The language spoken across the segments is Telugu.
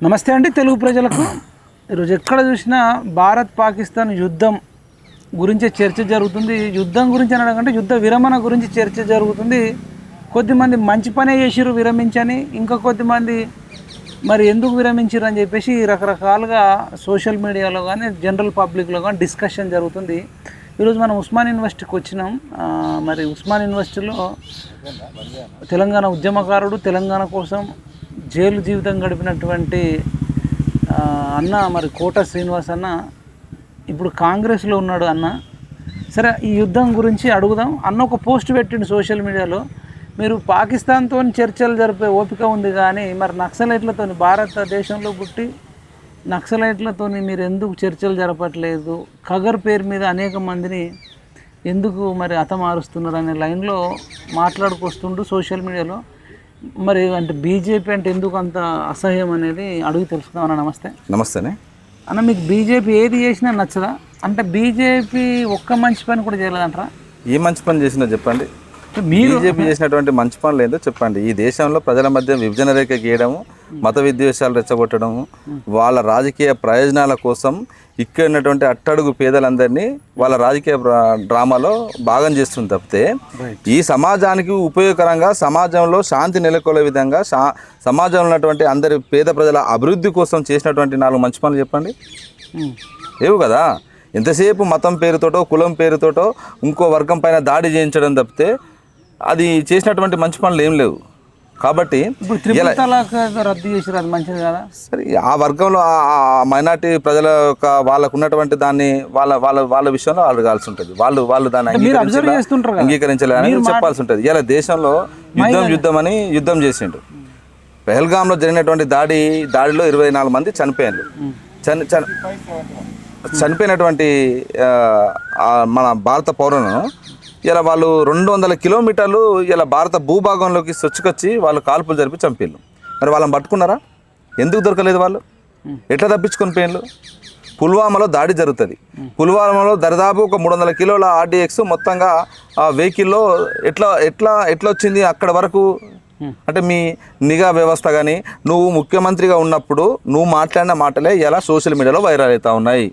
నమస్తే అండి తెలుగు ప్రజలకు. ఈరోజు ఎక్కడ చూసినా భారత్ పాకిస్తాన్ యుద్ధం గురించే చర్చ జరుగుతుంది. యుద్ధం గురించి అనడం యుద్ధ విరమణ గురించి చర్చ జరుగుతుంది. కొద్దిమంది మంచి పనే చేసిరు విరమించని, ఇంకా కొద్దిమంది మరి ఎందుకు విరమించారు అని చెప్పేసి రకరకాలుగా సోషల్ మీడియాలో కానీ జనరల్ పబ్లిక్లో కానీ డిస్కషన్ జరుగుతుంది. ఈరోజు మనం ఉస్మాన్ యూనివర్సిటీకి వచ్చినాం. మరి ఉస్మాన్ యూనివర్సిటీలో తెలంగాణ ఉద్యమకారుడు, తెలంగాణ కోసం జైలు జీవితం గడిపినటువంటి అన్న మరి కోట శ్రీనివాస్ అన్న ఇప్పుడు కాంగ్రెస్లో ఉన్నాడు. అన్న సరే ఈ యుద్ధం గురించి అడుగుదాం. అన్న ఒక పోస్ట్ పెట్టిండు సోషల్ మీడియాలో, మీరు పాకిస్తాన్తో చర్చలు జరిపే ఓపిక ఉంది కానీ మరి నక్సలైట్లతో, భారతదేశంలో పుట్టి నక్సలైట్లతో మీరు ఎందుకు చర్చలు జరపట్లేదు, ఖగర్ పేరు మీద అనేక మందిని ఎందుకు మరి హతమారుస్తున్నారు అనే లైన్లో మాట్లాడుకొస్తుండు సోషల్ మీడియాలో. మరి అంటే బీజేపీ అంటే ఎందుకు అంత అసహ్యం అనేది అడుగు తెలుసుకుందాం అన్న. నమస్తే. నమస్తేనే అన్న, మీకు బీజేపీ ఏది చేసినా నచ్చదా? అంటే బీజేపీ ఒక్క మంచి పని కూడా చేయలేదంటారా? ఏ మంచి పని చేసినా చెప్పండి. బీజేపీ చేసినటువంటి మంచి పనులు ఏందో చెప్పండి. ఈ దేశంలో ప్రజల మధ్య విభజన రేఖ గీయడము, మత విద్వేషాలు రెచ్చగొట్టడము, వాళ్ళ రాజకీయ ప్రయోజనాల కోసం ఇక్కడ ఉన్నటువంటి అట్టడుగు పేదలందరినీ వాళ్ళ రాజకీయ డ్రామాలో భాగం చేస్తుంది తప్పితే ఈ సమాజానికి ఉపయోగకరంగా, సమాజంలో శాంతి నెలకొల్పే విధంగా, సమాజంలో ఉన్నటువంటి అందరి పేద ప్రజల అభివృద్ధి కోసం చేసినటువంటి 4 మంచి పనులు చెప్పండి. లేవు కదా. ఎంతసేపు మతం పేరుతోటో, కులం పేరుతోటో, ఇంకో వర్గం పైన దాడి చేయించడం తప్పితే అది చేసినటువంటి మంచి పనులు ఏం లేవు. కాబట్టి రద్దు చేసారు, అది మంచిది కదా. సరే, ఆ వర్గంలో ఆ మైనార్టీ ప్రజల యొక్క వాళ్ళకు ఉన్నటువంటి దాన్ని వాళ్ళ విషయంలో అడగాల్సి ఉంటుంది. వాళ్ళు దాన్ని అంగీకరించలేదని చెప్పాల్సి ఉంటుంది. ఇలా దేశంలో యుద్ధం అని యుద్ధం చేసిండు. పెహల్గాంలో జరిగినటువంటి దాడిలో 24 మంది చనిపోయారు. చనిపోయినటువంటి మన భారత పౌరులను ఇలా వాళ్ళు 200 కిలోమీటర్లు ఇలా భారత భూభాగంలోకి చొచ్చుకొచ్చి వాళ్ళు కాల్పులు జరిపి చంపేళ్ళు. మరి వాళ్ళని పట్టుకున్నారా? ఎందుకు దొరకలేదు? వాళ్ళు ఎట్లా తప్పించుకొని పోయిళ్ళు? పుల్వామాలో దాడి జరుగుతుంది. పుల్వామాలో దరిదాపు ఒక 300 కిలోల RDX మొత్తంగా ఆ వెహికల్లో ఎట్లా వచ్చింది అక్కడ వరకు? అంటే మీ నిఘా వ్యవస్థ కానీ, నువ్వు ముఖ్యమంత్రిగా ఉన్నప్పుడు నువ్వు మాట్లాడిన మాటలే ఇలా సోషల్ మీడియాలో వైరల్ అవుతూ ఉన్నాయి.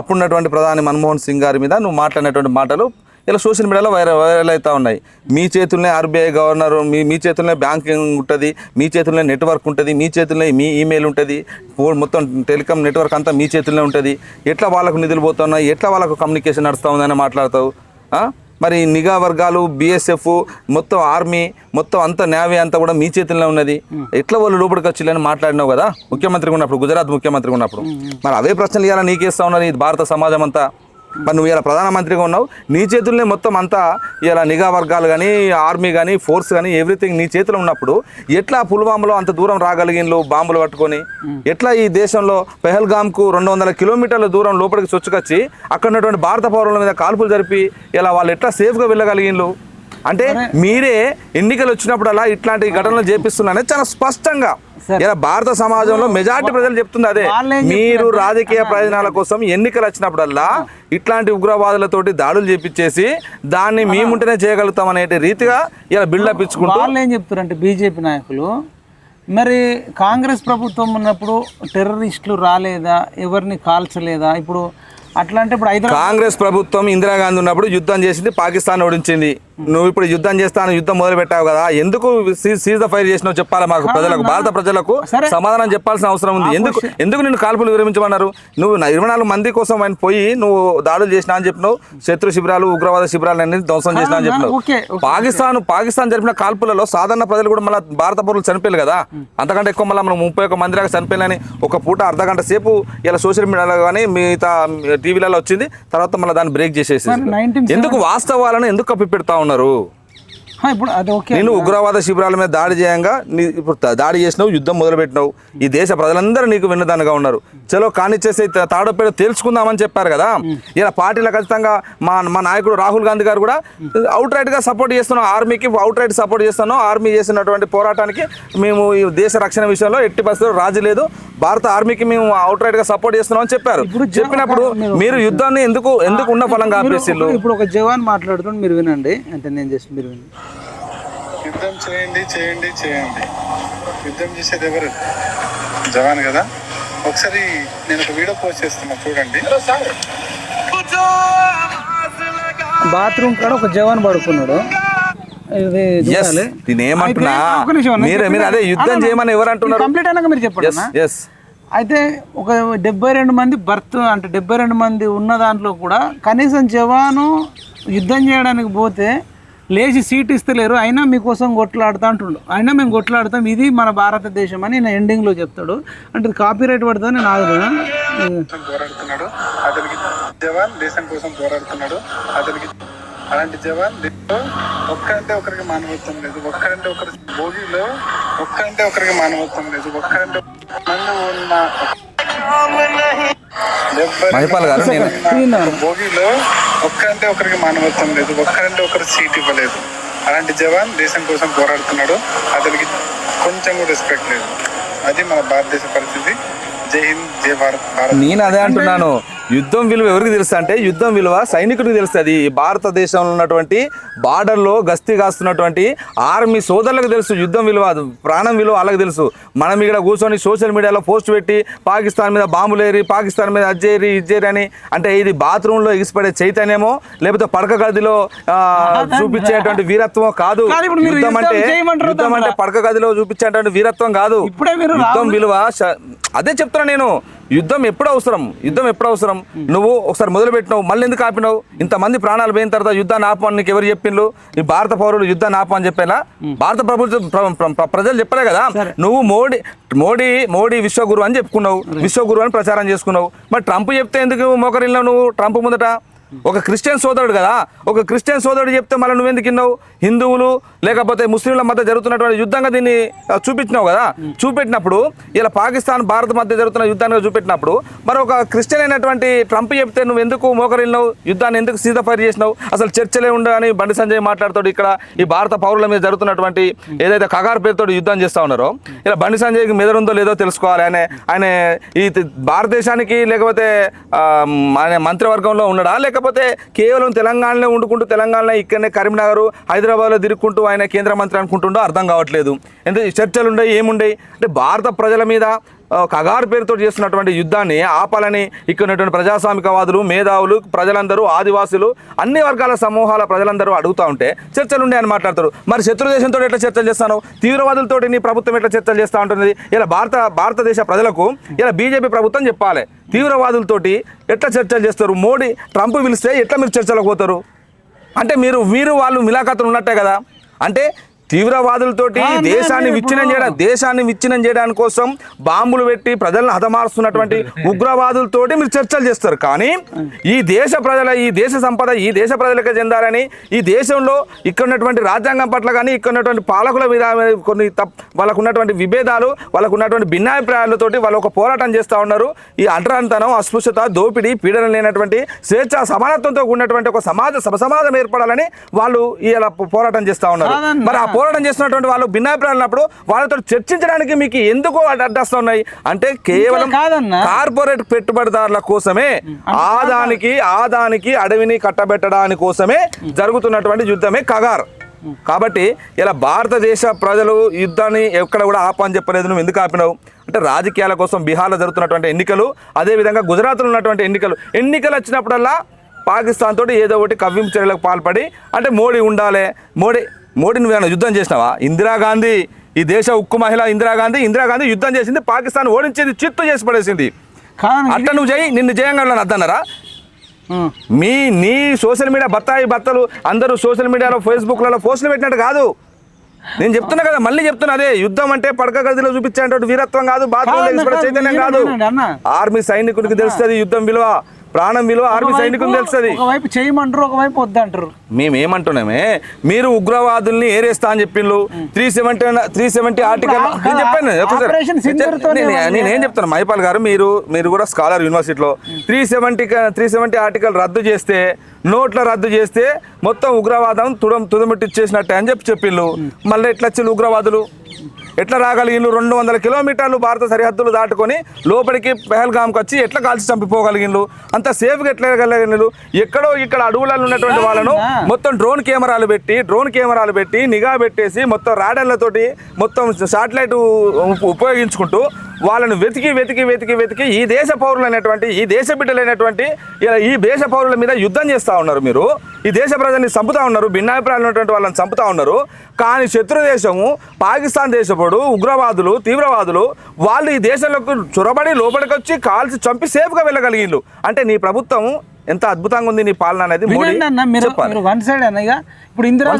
అప్పుడున్నటువంటి ప్రధాని మన్మోహన్ సింగ్ గారి మీద నువ్వు మాట్లాడినటువంటి మాటలు ఇలా సోషల్ మీడియాలో వైరల్ అవుతూ ఉన్నాయి. మీ చేతుల్లోనే RBI గవర్నర్, మీ చేతుల్లోనే బ్యాంకింగ్ ఉంటుంది, మీ చేతుల్లోనే నెట్వర్క్ ఉంటుంది, మీ చేతుల్లోనే మీ ఈమెయిల్ ఉంటుంది, మొత్తం టెలికాం నెట్వర్క్ అంతా మీ చేతుల్లోనే ఉంటుంది. ఎట్లా వాళ్ళకు నిధులు పోతున్నాయి, ఎట్లా వాళ్ళకు కమ్యూనికేషన్ నడుస్తూ ఉందని మాట్లాడతావు? మరి నిఘా వర్గాలు, BSF, మొత్తం ఆర్మీ, మొత్తం అంతా నేవీ అంతా కూడా మీ చేతుల్లో ఉన్నది. ఎట్లా వాళ్ళు లోపలికి వచ్చిల్లని మాట్లాడినావు కదా ముఖ్యమంత్రిగా ఉన్నప్పుడు, గుజరాత్ ముఖ్యమంత్రిగా ఉన్నప్పుడు. మరి అవే ప్రశ్నలు ఇవాళ నీకేస్తా ఉన్నది ఈ భారత సమాజం అంతా. మరి నువ్వు ఇలా ప్రధానమంత్రిగా ఉన్నావు, నీ చేతుల్లోనే మొత్తం అంతా ఇలా నిఘా వర్గాలు కానీ, ఆర్మీ కానీ, ఫోర్స్ కానీ, ఎవ్రీథింగ్ నీ చేతిలో ఉన్నప్పుడు ఎట్లా పుల్వామాలో అంత దూరం రాగలిగిన్లు బాంబులు పట్టుకొని? ఎట్లా ఈ దేశంలో పెహల్గామ్కు 200 కిలోమీటర్ల దూరం లోపలికి చొచ్చుకొచ్చి అక్కడ ఉన్నటువంటి భారత పౌరుల మీద కాల్పులు జరిపి ఇలా వాళ్ళు ఎట్లా సేఫ్గా వెళ్ళగలిగిన్లు? అంటే మీరే ఎన్నికలు వచ్చినప్పుడల్లా ఇట్లాంటి ఘటనలు చేపిస్తున్నారని చాలా స్పష్టంగా ఇలా భారత సమాజంలో మెజార్టీ ప్రజలు చెప్తుంది అదే. మీరు రాజకీయ ప్రయోజనాల కోసం ఎన్నికలు వచ్చినప్పుడల్లా ఇట్లాంటి ఉగ్రవాదులతోటి దాడులు చేపించేసి దాన్ని మేముంటేనే చేయగలుగుతాం అనే రీతిగా ఇలా బిల్డప్ ఇచ్చుకుంటూ వాళ్ళు ఏం చెప్తారంటే బీజేపీ నాయకులు, మరి కాంగ్రెస్ ప్రభుత్వం ఉన్నప్పుడు టెర్రరిస్టులు రాలేదా, ఎవరిని కాల్చలేదా? ఇప్పుడు అట్లా అంటే ఇప్పుడు కాంగ్రెస్ ప్రభుత్వం ఇందిరాగాంధీ ఉన్నప్పుడు యుద్ధం చేసింది, పాకిస్తాన్ ఓడించింది. నువ్వు ఇప్పుడు యుద్ధం చేస్తాను, యుద్ధం మొదలు పెట్టావు కదా, ఎందుకు సీజ్ ద ఫైర్ చేసినావు చెప్పాలి మాకు, ప్రజలకు, భారత ప్రజలకు సమాధానం చెప్పాల్సిన అవసరం ఉంది. ఎందుకు నిన్ను కాల్పులు విరమించమన్నారు? నువ్వు 24 మంది కోసం ఆయన పోయి నువ్వు దాడులు చేసినా అని చెప్పినావు, శత్రు శిబిరాలు, ఉగ్రవాద శిబిరాలు ధ్వంసం చేసినా అని చెప్పినావు. పాకిస్తాన్ జరిపిన కాల్పులలో సాధారణ ప్రజలు కూడా మళ్ళీ భారత పౌరులు చనిపోయారు కదా, అంతకంటే ఎక్కువ మళ్ళీ మనం 31 మంది దాకా చనిపోయాలని ఒక పూట అర్ధగంట సేపు ఇలా సోషల్ మీడియాలో కానీ మిగతా టీవీలలో వచ్చింది. తర్వాత మళ్ళీ దాన్ని బ్రేక్ చేసేసి ఎందుకు వాస్తవాలను ఎందుకు కప్పిపెడతా ఉన్నారు? నేను ఉగ్రవాద శిబిరాల మీద దాడి చేయంగా ఇప్పుడు దాడి చేసినావు, యుద్ధం మొదలుపెట్టినావు. ఈ దేశ ప్రజలందరూ నీకు విన్నదానిగా ఉన్నారు. చలో కానిచ్చేసి తాడోపేడ తేల్చుకుందామని చెప్పారు కదా. ఇలా పార్టీలో ఖచ్చితంగా మా నాయకుడు రాహుల్ గాంధీ గారు కూడా అవుట్ రైట్గా సపోర్ట్ చేస్తున్నాం, ఆర్మీకి అవుట్ రైట్ సపోర్ట్ చేస్తున్నాం. ఆర్మీ చేసినటువంటి పోరాటానికి మేము ఈ దేశ రక్షణ విషయంలో ఎట్టి పరిస్థితుల్లో రాజీ లేదు, భారత ఆర్మీకి మేము అవుట్ రైట్గా సపోర్ట్ చేస్తున్నాం అని చెప్పారు. చెప్పినప్పుడు మీరు యుద్ధాన్ని ఎందుకు ఉన్న ఫలంగా ఆపేసిల్లు? ఇప్పుడు ఒక జవాన్ మాట్లాడుతుంది, మీరు వినండి. అంటే నేను చేసి మీరు వినండి. యుద్ధం చేయండి చేయండి చేయండి. యుద్ధం చేసేది ఎవరు? జవాన్ కదా. ఒకసారి నేను ఒక వీడియో పోస్ట్ చేస్తున్నా, చూడండి. బాత్రూమ్ కాడ ఒక జవాన్ పడుకున్నాడు. ఇది Yes, చూడాలి. నేను ఏమంటున్నా, అయితే ఒక్క నిమిషం అన్న, మీరు అదే యుద్ధం చేయమని ఎవరు అంటున్నారు? కంప్లీట్ అయినాక మీరు చెప్పండి అన్న. ఎస్ అయితే ఒక 72 మంది బర్త్ అంటే 72 మంది ఉన్న దాంట్లో కూడా కనీసం జవాను యుద్ధం చేయడానికి పోతే లేచి సీట్ ఇస్తలేరు, అయినా మీకోసం కొట్లాడుతూ అంటుండు. అయినా మేము కొట్లాడతాం, ఇది మన భారతదేశం అని నేను ఎండింగ్లో చెప్తాడు. అంటే కాపీ రైట్ పడుతుంది. నేను ఆగుతున్నా. పోరాడుతున్నాడు అతనికి జవాన్, దేశం కోసం పోరాడుతున్నాడు అతనికి. అలాంటి జవాన్ ఒక్కరంటే ఒకరికి మానవత్వం లేదు. ఒక్కరంటే ఒకరి భోగిలో ఒక్కరంటే ఒకరికి మానవత్వం లేదు. ఒక్కరంటే మంది ఉన్న మహిపాల్ గారు, భోగిలో ఒక్కరంటే ఒకరికి మానవత్వం లేదు. ఒక్కరంటే ఒకరు సీట్ ఇవ్వలేదు. అలాంటి జవాన్ దేశం కోసం పోరాడుతున్నాడు అతనికి కొంచెం కూడా రెస్పెక్ట్ లేదు. అది మన భారతదేశ పరిస్థితి. జై హింద్, జై భారత్. నేను అదే అంటున్నాను, యుద్ధం విలువ ఎవరికి తెలుస్తా అంటే యుద్ధం విలువ సైనికుడికి తెలుస్తుంది. భారతదేశంలో ఉన్నటువంటి బార్డర్లో గస్తీ కాస్తున్నటువంటి ఆర్మీ సోదరులకు తెలుసు యుద్ధం విలువ, ప్రాణం విలువ వాళ్ళకి తెలుసు. మనం ఇక్కడ కూర్చొని సోషల్ మీడియాలో పోస్ట్ పెట్టి పాకిస్తాన్ మీద బాంబులేరి, పాకిస్తాన్ మీద అజ్జేరి ఇజ్జేరి అని అంటే ఇది బాత్రూంలో ఎగిసిపడే చైతన్యమో లేకపోతే పడక గదిలో చూపించేటువంటి వీరత్వం కాదు. యుద్ధం అంటే పడక గదిలో చూపించేటువంటి వీరత్వం కాదు. యుద్ధం విలువ అదే చెప్తున్నా నేను. యుద్ధం ఎప్పుడు అవసరం, యుద్ధం ఎప్పుడు అవసరం. నువ్వు ఒకసారి మొదలు పెట్టినావు, మళ్ళీ ఎందుకు ఆపినావు? ఇంతమంది ప్రాణాలు పోయిన తర్వాత యుద్ధాన్ని ఆపమని నీకు ఎవరు చెప్పిండ్రు? ఈ భారత పౌరులు యుద్ధాన్ని ఆపమని చెప్పేలా భారత ప్రభుత్వం ప్రజలు చెప్పలే కదా. నువ్వు మోడీ విశ్వగురు అని చెప్పుకున్నావు, విశ్వగురు అని ప్రచారం చేసుకున్నావు. మరి ట్రంప్ చెప్తే ఎందుకు మోకరిల్లావు నువ్వు? ట్రంప్ ముందట ఒక క్రిస్టియన్ సోదరుడు కదా, ఒక క్రిస్టియన్ సోదరుడు చెప్తే మళ్ళీ నువ్వెందుకు విన్నావు? హిందువులు లేకపోతే ముస్లింల మధ్య జరుగుతున్నటువంటి యుద్ధంగా దీన్ని చూపించినావు కదా. చూపెట్టినప్పుడు ఇలా పాకిస్తాన్ భారత్ మధ్య జరుగుతున్న యుద్ధాన్ని చూపెట్టినప్పుడు మరి ఒక క్రిస్టియన్ అయినటువంటి ట్రంప్ చెప్తే నువ్వు ఎందుకు మోకరిల్లినావు? యుద్ధాన్ని ఎందుకు సీదా ఫైర్ చేసినావు? అసలు చర్చలే ఉండని బండి సంజయ్ మాట్లాడుతాడు. ఇక్కడ ఈ భారత పౌరుల మీద జరుగుతున్నటువంటి ఏదైతే కగారు పేరుతో యుద్ధం చేస్తూ ఉన్నారో ఇలా బండి సంజయ్కి మెదడుందో లేదో తెలుసుకోవాలి. ఆయన ఈ భారతదేశానికి లేకపోతే ఆయన మంత్రివర్గంలో ఉన్నాడా, లేకపోతే కేవలం తెలంగాణలో వండుకుంటూ తెలంగాణలో ఇక్కడనే కరీంనగర్ హైదరాబాద్లో తిరుగుకుంటూ ఆయన కేంద్ర మంత్రి అనుకుంటుండో అర్థం కావట్లేదు. ఎందుకు చర్చలు ఉండయి, ఏముండయి అంటే భారత ప్రజల మీద కగారు పేరుతో చేస్తున్నటువంటి యుద్ధాన్ని ఆపాలని ఇక్కడ ఉన్నటువంటి ప్రజాస్వామికవాదులు, మేధావులు, ప్రజలందరూ, ఆదివాసులు, అన్ని వర్గాల సమూహాల ప్రజలందరూ అడుగుతూ ఉంటే చర్చలు ఉండే అని మాట్లాడతారు. మరి శత్రు దేశంతో ఎట్లా చర్చలు చేస్తాను? తీవ్రవాదులతో నీ ప్రభుత్వం ఎట్లా చర్చలు చేస్తూ ఉంటుంది? ఇలా భారతదేశ ప్రజలకు ఇలా బీజేపీ ప్రభుత్వం చెప్పాలి, తీవ్రవాదులతోటి ఎట్లా చర్చలు చేస్తారు? మోడీ ట్రంప్ పిలిస్తే ఎట్లా మీరు చర్చలకు పోతారు? అంటే మీరు వాళ్ళు మిలాఖతులు ఉన్నట్టే కదా. అంటే తీవ్రవాదులతోటి దేశాన్ని విచ్ఛిన్నం చేయడానికి కోసం బాంబులు పెట్టి ప్రజలను హతమారుస్తున్నటువంటి ఉగ్రవాదులతోటి మీరు చర్చలు చేస్తారు. కానీ ఈ దేశ సంపద ఈ దేశ ప్రజలకే చెందాలని, ఈ దేశంలో ఇక్కడ ఉన్నటువంటి రాజ్యాంగం పట్ల కానీ ఇక్కడ ఉన్నటువంటి పాలకుల మీద కొన్ని వాళ్ళకు ఉన్నటువంటి విభేదాలు, వాళ్ళకు ఉన్నటువంటి భిన్నాభిప్రాయాలతోటి వాళ్ళు ఒక పోరాటం చేస్తూ ఉన్నారు. ఈ అంటరానితనం, అస్పృశ్యత, దోపిడీ, పీడన లేనటువంటి స్వేచ్ఛ సమానత్వంతో ఉన్నటువంటి ఒక సమాజం ఏర్పడాలని వాళ్ళు ఇలా పోరాటం చేస్తూ ఉన్నారు. మరి ఆ పోరాటం చేస్తున్నటువంటి వాళ్ళు భిన్నాభిప్రాయాలు ఉన్నప్పుడు వాళ్ళతో చర్చించడానికి మీకు ఎందుకు అడ్డస్తా ఉన్నాయి? అంటే కేవలం కార్పొరేట్ పెట్టుబడిదారుల కోసమే, ఆదానికి అడవిని కట్టబెట్టడానికి కోసమే జరుగుతున్నటువంటి యుద్ధమే కగార్. కాబట్టి ఇలా భారతదేశ ప్రజలు యుద్ధాన్ని ఎక్కడ కూడా ఆపని చెప్పలేదు. నువ్వు ఎందుకు ఆపినావు అంటే రాజకీయాల కోసం బీహార్లో జరుగుతున్నటువంటి ఎన్నికలు, అదేవిధంగా గుజరాత్లో ఉన్నటువంటి ఎన్నికలు వచ్చినప్పుడల్లా పాకిస్తాన్ తోటి ఏదో ఒకటి కవ్వింపు చర్యలకు పాల్పడి అంటే మోడీ ఉండాలి, మోడీ నువ్వేమైనా యుద్ధం చేసినావా? ఇందిరాగాంధీ, ఈ దేశ ఉక్కు మహిళ ఇందిరాగాంధీ యుద్ధం చేసింది, పాకిస్తాన్ ఓడించేది, చిత్తు చేసి పడేసింది. అట్లా నువ్వు చేయి, నిన్ను జయంగా అద్దన్నారా? నీ సోషల్ మీడియా భర్తలు అందరూ సోషల్ మీడియాలో ఫేస్బుక్లలో పోస్టులు పెట్టినట్టు కాదు. నేను చెప్తున్నా కదా, మళ్ళీ చెప్తున్నా, అదే యుద్ధం అంటే పడక గదిలో చూపించేటువంటి వీరత్వం కాదు, బాత్రూంలో చైతన్యం కాదు. ఆర్మీ సైనికుడికి తెలుస్తుంది యుద్ధం విలువ, ప్రాణం విలువ ఆర్మీ సైనికులు తెలుస్తుంది. ఒకవైపు చేయమంటారు, ఒకవైపు వద్దంటారు. మేమేమంటున్నామే, మీరు ఉగ్రవాదుల్ని ఏరేస్తా అని చెప్పిండ్రు. 370 ఆర్టికల్ నేను చెప్పాను. నేనేం చెప్తాను మహిపాల్ గారు, మీరు కూడా స్కాలర్ యూనివర్సిటీలో 370 ఆర్టికల్ రద్దు చేస్తే, నోట్ల రద్దు చేస్తే మొత్తం ఉగ్రవాదం తుదముట్టిచ్చేసినట్టే అని చెప్పిండ్రు. మళ్ళీ ఎట్లా వచ్చి ఉగ్రవాదులు ఎట్లా రాగలిగిండ్రు? 200 కిలోమీటర్లు భారత సరిహద్దులు దాటుకొని లోపలికి పెహల్గామ్కి వచ్చి ఎట్లా కాల్చి చంపిపోగలిగిండ్రు? అంత సేఫ్గా ఎట్లా వెళ్ళగలిగిండ్రు? ఎక్కడో ఇక్కడ అడవులలో ఉన్నటువంటి వాళ్ళను మొత్తం డ్రోన్ కెమెరాలు పెట్టి నిఘా పెట్టేసి మొత్తం రాడర్లతోటి మొత్తం శాటిలైట్ ఉపయోగించుకుంటూ వాళ్ళను వెతికి ఈ దేశ పౌరులైనటువంటి ఈ దేశ బిడ్డలైనటువంటి ఈ దేశ పౌరుల మీద యుద్ధం చేస్తూ ఉన్నారు. మీరు ఈ దేశ ప్రజల్ని చంపుతా ఉన్నారు, భిన్నాభిప్రాయాలు ఉన్నటువంటి వాళ్ళని చంపుతా ఉన్నారు. కానీ శత్రు దేశము పాకిస్తాన్ దేశపోడు ఉగ్రవాదులు తీవ్రవాదులు వాళ్ళు ఈ దేశంలోకి చొరబడి లోపలికి వచ్చి కాల్చి చంపి సేఫ్గా వెళ్ళగలిగిండ్రు. అంటే నీ ప్రభుత్వం ఎంత అద్భుతంగా ఉంది నీ పాలన అనేది వన్ సైడ్ అన్న. ఇప్పుడు ఇందిరా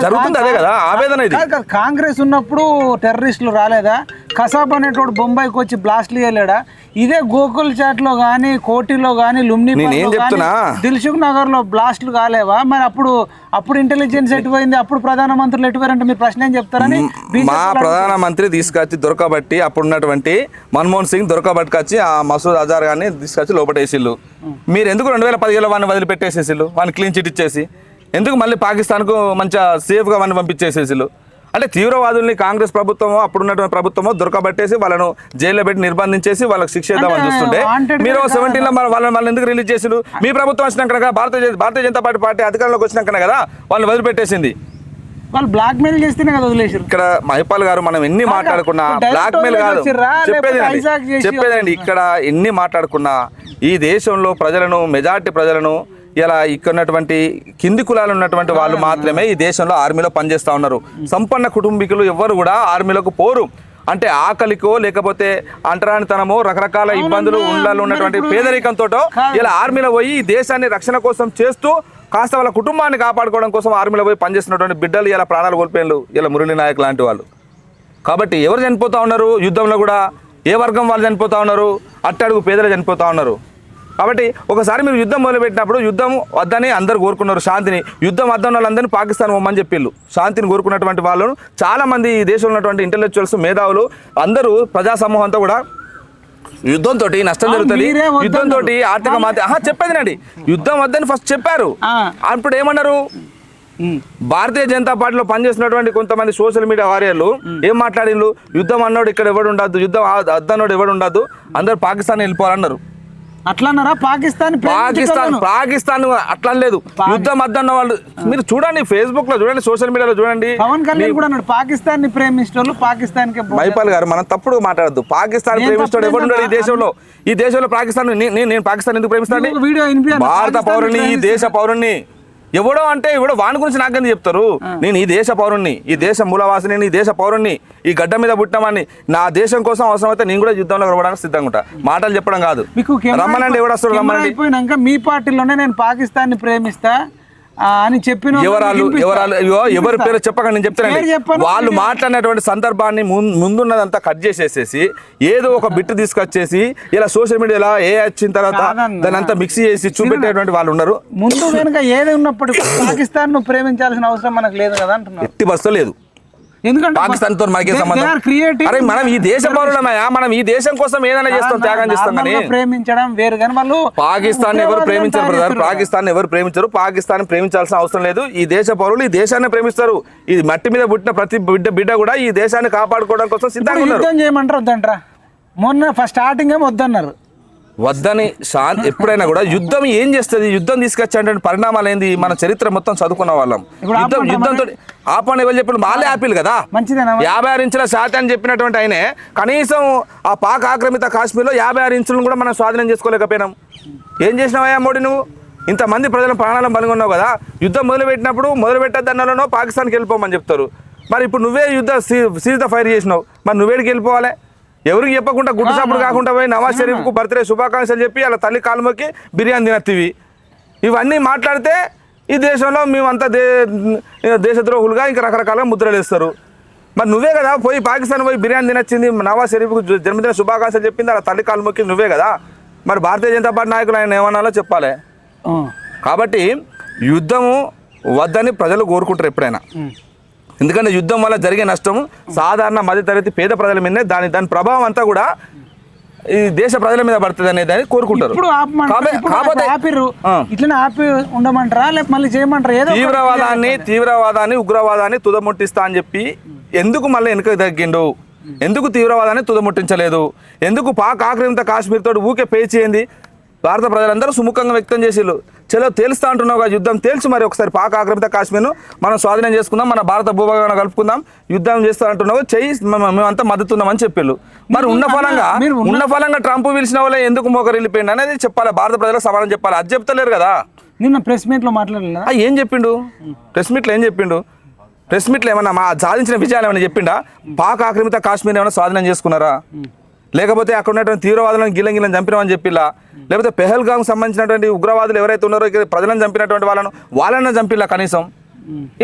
జరుగుతుంది అదే కదా ఆవేదన. ఇది కాంగ్రెస్ ఉన్నప్పుడు టెర్రరిస్టులు రాలేదా? కసాబ్ అనేటోడు బొంబాయికి వచ్చి బ్లాస్ట్లు చేయలేడా? ఇదే గోకుల్ చాట్ లో గానీ, కోటిలో గానీ, లుమ్ని దిల్సుఖ్ నగర్ లో బ్లాస్ట్లు కాలేవా? మరి అప్పుడు ఇంటెలిజెన్స్ ఎటుపోయింది? అప్పుడు ప్రధానమంత్రులు ఎటుపోయారంటే మీరు ప్రశ్న ఏం చెప్తారని మా ప్రధానమంత్రి తీసుకొచ్చి దొరకబట్టి అప్పుడు ఉన్నటువంటి మన్మోహన్ సింగ్ దొరకబట్టుకొచ్చి ఆ మసూద్ అజార్ గారిని తీసుకొచ్చి లోపటేసిళ్ళు. మీరు ఎందుకు 2017 వాడిని వదిలిపెట్టేసేసిళ్ళు? వాడిని క్లీన్ చిట్ ఇచ్చేసి ఎందుకు మళ్ళీ పాకిస్తాన్కు మంచిగా సేఫ్గా వాడిని పంపించేసేసిళ్ళు? అంటే తీవ్రవాదుల్ని కాంగ్రెస్ ప్రభుత్వమో అప్పుడున్నటువంటి ప్రభుత్వమో దొరకబట్టేసి వాళ్ళను జైల్లో పెట్టి నిర్బంధించేసి వాళ్ళకి శిక్ష ఇద్దామని చూస్తుంటే మీరు 17లో వాళ్ళని ఎందుకు రిలీజ్ చేసిరు? మీ ప్రభుత్వం వచ్చినాక భారతీయ జనతా పార్టీ అధికారంలోకి వచ్చినాకనే కదా వాళ్ళు వదిలిపెట్టేసింది. వాళ్ళు బ్లాక్ మెయిల్ చేస్తేనే కదా వదిలేసారు. ఇక్కడ మహిపాల్ గారు మనం ఎన్ని మాట్లాడుకున్నా బ్లాక్ మెయిల్ కాదు, చెప్పేదండి ఇక్కడ ఎన్ని మాట్లాడుకున్నా ఈ దేశంలో ప్రజలను మెజార్టీ ప్రజలను ఇలా ఇక్కడ ఉన్నటువంటి కింది కులాలు ఉన్నటువంటి వాళ్ళు మాత్రమే ఈ దేశంలో ఆర్మీలో పనిచేస్తూ ఉన్నారు. సంపన్న కుటుంబీకులు ఎవ్వరు కూడా ఆర్మీలోకి పోరు. అంటే ఆకలికో లేకపోతే అంటరానితనమో రకరకాల ఇబ్బందులు ఉండాలి ఉన్నటువంటి పేదరికంతో ఇలా ఆర్మీలో పోయి ఈ దేశాన్ని రక్షణ కోసం చేస్తూ కాస్త వాళ్ళ కుటుంబాన్ని కాపాడుకోవడం కోసం ఆర్మీలో పోయి పనిచేస్తున్నటువంటి బిడ్డలు ఇలా ప్రాణాలు కోల్పోయిన ఇలా మురళీ నాయక్ లాంటి వాళ్ళు. కాబట్టి ఎవరు చనిపోతూ ఉన్నారు యుద్ధంలో కూడా? ఏ వర్గం వాళ్ళు చనిపోతూ ఉన్నారు? అట్టడుగు పేదలు చనిపోతూ ఉన్నారు. కాబట్టి ఒకసారి మీరు యుద్ధం మొదలుపెట్టినప్పుడు యుద్ధం వద్దని అందరు కోరుకున్నారు శాంతిని. యుద్ధం వద్దని వాళ్ళందరినీ పాకిస్తాన్ పోమని చెప్పిళ్ళు. శాంతిని కోరుకున్నటువంటి వాళ్ళను చాలామంది ఈ దేశంలో ఉన్నటువంటి ఇంటెలెక్చువల్స్ మేధావులు అందరూ ప్రజా సమూహంతో కూడా యుద్ధంతో నష్టం జరుగుతుంది, యుద్ధంతో ఆర్థిక చెప్పేదినండి, యుద్ధం వద్దని ఫస్ట్ చెప్పారు. అప్పుడు ఏమన్నారు? భారతీయ జనతా పార్టీలో పనిచేస్తున్నటువంటి కొంతమంది సోషల్ మీడియా వారియర్లు ఏం మాట్లాడిళ్ళు? యుద్ధం అన్నాడు ఇక్కడ ఎవడు ఉండద్దు, యుద్ధం అద్దన్నాడు ఎవడు ఉండద్దు, అందరు పాకిస్తాన్ వెళ్ళిపోవాలన్నారు. అట్లన్నారా? పాకిస్తాన్ అట్లా లేదు. యుద్ధం అద్దన్న వాళ్ళు మీరు చూడండి, ఫేస్బుక్ లో చూడండి, సోషల్ మీడియాలో చూడండి. పవన్ కళ్యాణ్ కూడా అన్నాడు పాకిస్తాన్ ని ప్రేమించే పాకిస్తాన్ కి. మైపాల్ గారు మనం తప్పుడు మాట్లాడద్దు. పాకిస్తాన్ ప్రేమిస్తాడు ఎవడున్నాడు ఈ దేశంలో పాకిస్తాన్? నేను పాకిస్తాన్ ఎందుకు ప్రేమిస్తాను? భారత పౌరుని, ఈ దేశ పౌరుణ్ణి. ఎవడో అంటే ఎవడో వాని గురించి నాకెందుకు చెప్తారు? నేను ఈ దేశ పౌరుణ్ణి, ఈ దేశ మూలవాసిని, ఈ దేశ పౌరుణ్ణి, ఈ గడ్డ మీద పుట్టినవాడిని. నా దేశం కోసం అవసరమైతే నేను కూడా యుద్ధంలో గడవడానికి సిద్ధంగా ఉంటా. మాటలు చెప్పడం కాదు. రమ్మనండి, ఎవడు వస్తారు రమ్మనండి. అయిపోయినాక మీ పార్టీలోనే నేను పాకిస్తాన్ ని ప్రేమిస్తా అని చెప్పిన ఎవరి పేరు చెప్పకండి, నేను చెప్తానండి. వాళ్ళు మాట్లాడినటువంటి సందర్భాన్ని ముందున్నదంతా కట్ చేసేసేసి ఏదో ఒక బిట్ తీసుకొచ్చేసి ఇలా సోషల్ మీడియాలో ఏ వచ్చిన తర్వాత దాన్ని అంతా మిక్స్ చేసి చూపెట్టేటువంటి వాళ్ళు ఉన్నారు. ముందు వెనుక ఏది ఉన్నప్పుడు పాకిస్తాన్ ను ప్రేమించాల్సిన అవసరం మనకు లేదు కదా అంటున్నారు. ఎట్టి బస్సు లేదు. ఎందుకంటే పాకిస్తాన్ తో మనకే సంబంధం? అరే మనం ఈ దేశ పౌరులమయ్యా, మనం ఈ దేశం కోసం ఏదైనా చేస్తాం, త్యాగం చేస్తాం. కానీ ప్రేమించడం వేరు. కానీ వాళ్ళు పాకిస్తాన్ ఎవరు ప్రేమించారు బ్రదర్? పాకిస్తాన్ ఎవరు ప్రేమించరు. పాకిస్తాన్ ప్రేమించాల్సిన అవసరం లేదు. ఈ దేశ పౌరులు ఈ దేశాన్ని ప్రేమిస్తారు. ఇది మట్టి మీద పుట్టిన ప్రతి బిడ్డ కూడా ఈ దేశాన్ని కాపాడుకోవడం కోసం సిద్ధంగా ఉన్నారు. యుద్ధం చేయమంటారు వద్దంటారా? మొన్న ఫస్ట్ స్టార్టింగ్ ఏమో వద్దన్నారు. వద్దని శాంతి ఎప్పుడైనా కూడా యుద్ధం ఏం చేస్తుంది? యుద్ధం తీసుకొచ్చే పరిణామాలు ఏంది? మన చరిత్ర మొత్తం చదువుకున్న వాళ్ళం. యుద్ధంతో ఆపని ఎవరు చెప్పిన వాళ్ళే ఆపిల్ కదా. 56 ఇంచుల శాతం అని చెప్పినటువంటి ఆయనే కనీసం ఆ పాక్ ఆక్రమిత కాశ్మీర్లో 56 ఇంచులను కూడా మనం స్వాధీనం చేసుకోలేకపోయినాం. ఏం చేసినావయ్యా మోడీ నువ్వు? ఇంతమంది ప్రజల ప్రాణాలను బలిగొన్నావు కదా. యుద్ధం మొదలుపెట్టద్దన్నలో పాకిస్తాన్కి వెళ్ళిపోమని చెప్తారు. మరి ఇప్పుడు నువ్వే సీజ్ ద ఫైర్ చేసినావు. మరి నువ్వేడికి వెళ్ళిపోవాలి? ఎవరికి చెప్పకుండా గుడ్డు సాపుడు కాకుండా పోయి నవాజ్ షరీఫ్కు బర్త్డే శుభాకాంక్షలు చెప్పి అలా తల్లి కాలుమకి బిర్యానీ తినత్తివి. ఇవన్నీ మాట్లాడితే ఈ దేశంలో మేమంతా దేశద్రోహులుగా ఇంకా రకరకాలుగా ముద్రలు వేస్తారు. మరి నువ్వే కదా పోయి పాకిస్తాన్ పోయి బిర్యానీ తినొచ్చింది, నవాజ్ షరీఫ్కు జన్మదిన శుభాకాంక్షలు చెప్పింది, అలా తల్లి కాలుమకి నువ్వే కదా. మరి భారతీయ జనతా పార్టీ నాయకులు ఆయన ఏమన్నాలో చెప్పాలి. కాబట్టి యుద్ధము వద్దని ప్రజలు కోరుకుంటారు ఎప్పుడైనా. ఎందుకంటే యుద్ధం వల్ల జరిగే నష్టం సాధారణ మధ్యతరగతి పేద ప్రజల మీదనే దాని ప్రభావం అంతా కూడా ఈ దేశ ప్రజల మీద పడుతుంది అనేది దాన్ని కోరుకుంటారు. తీవ్రవాదాన్ని ఉగ్రవాదాన్ని తుదముట్టిస్తా అని చెప్పి ఎందుకు మళ్ళీ వెనుక తగ్గిండు, ఎందుకు తీవ్రవాదాన్ని తుదముట్టించలేదు, ఎందుకు పాక్ ఆక్రమిత కాశ్మీర్ తోటి ఊకే పేచేయింది. భారత ప్రజలందరూ సుముఖంగా వ్యక్తం చేసిళ్ళు. చలో తేలుస్తా అంటున్నావు యుద్ధం తేల్చి మరి ఒకసారి పాక్ ఆక్రమిత కాశ్మీర్ను మనం స్వాధీనం చేసుకుందాం, మన భారత భూభాగాన్ని కలుపుకుందాం, యుద్ధం చేస్తా అంటున్నావు, చెయ్యి మేమంతా మద్దతున్నామని చెప్పిళ్ళు. మరి ఉన్న ఫలంగా ట్రంప్ పిలిచిన వాళ్ళే ఎందుకు మోకరిల్లిపోయింది అనేది చెప్పాలి, భారత ప్రజలకు సమాధానం చెప్పాలి. అది చెప్తలేరు కదా. నిన్న ప్రెస్ మీట్లో మాట్లాడలేదు. ఏం చెప్పిండు ప్రెస్ మీట్లో? ఏం చెప్పిండు ప్రెస్ మీట్లో? ఏమన్నా మా సాధించిన విజయాలు ఏమైనా చెప్పిండా? పాక్ ఆక్రమిత కాశ్మీర్ ఏమైనా స్వాధీనం చేసుకున్నారా? లేకపోతే అక్కడ ఉన్నటువంటి తీవ్రవాదులను గిల్లం చంపినామని చెప్పిలా? లేకపోతే పెహల్గాంకు సంబంధించినటువంటి ఉగ్రవాదులు ఎవరైతే ఉన్నారో ప్రజలను చంపినటువంటి వాళ్ళని చంపిలా కనీసం?